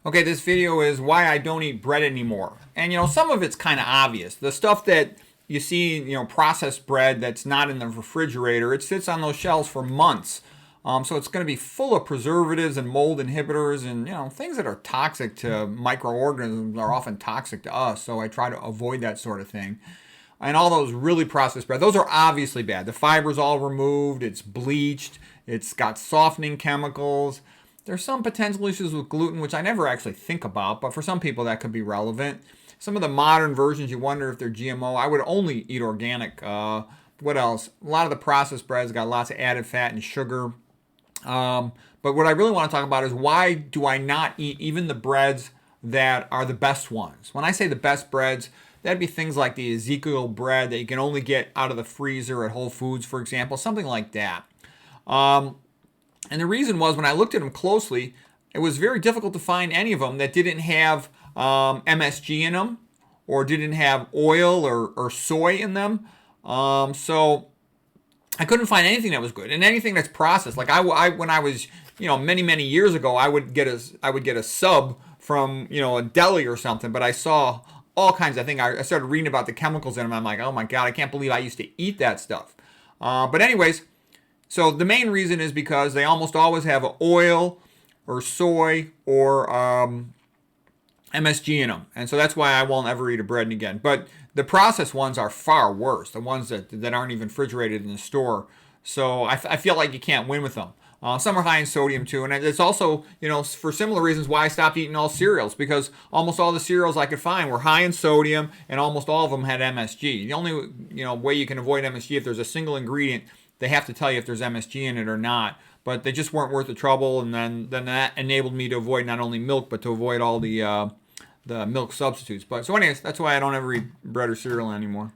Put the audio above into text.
Okay, this video is why I don't eat bread anymore. And some of it's kind of obvious. The stuff that you see, processed bread that's not in the refrigerator, it sits on those shelves for months. So it's going to be full of preservatives and mold inhibitors and things that are toxic to microorganisms are often toxic to us. So I try to avoid that sort of thing. And all those really processed bread, those are obviously bad. The fiber's all removed, it's bleached, it's got softening chemicals. There's some potential issues with gluten, which I never actually think about, but for some people that could be relevant. Some of the modern versions, you wonder if they're GMO. I would only eat organic. What else? A lot of the processed breads got lots of added fat and sugar. But what I really want to talk about is why do I not eat even the breads that are the best ones? When I say the best breads, that'd be things like the Ezekiel bread that you can only get out of the freezer at Whole Foods, for example, something like that. And the reason was when I looked at them closely, it was very difficult to find any of them that didn't have MSG in them or didn't have oil or soy in them. So I couldn't find anything that was good, and anything that's processed. Like I when I was many years ago, I would get a sub from a deli or something, but I saw all kinds. I started reading about the chemicals in them. I'm like, oh my god, I can't believe I used to eat that stuff. But anyways. So the main reason is because they almost always have oil or soy or MSG in them. And so that's why I won't ever eat a bread again. But the processed ones are far worse, the ones that aren't even refrigerated in the store. So I feel like you can't win with them. Some are high in sodium too. And it's also, for similar reasons why I stopped eating all cereals, because almost all the cereals I could find were high in sodium and almost all of them had MSG. The only, way you can avoid MSG if there's a single ingredient, they have to tell you if there's MSG in it or not, but they just weren't worth the trouble. And then that enabled me to avoid not only milk, but to avoid all the milk substitutes. But so anyways, that's why I don't ever eat bread or cereal anymore.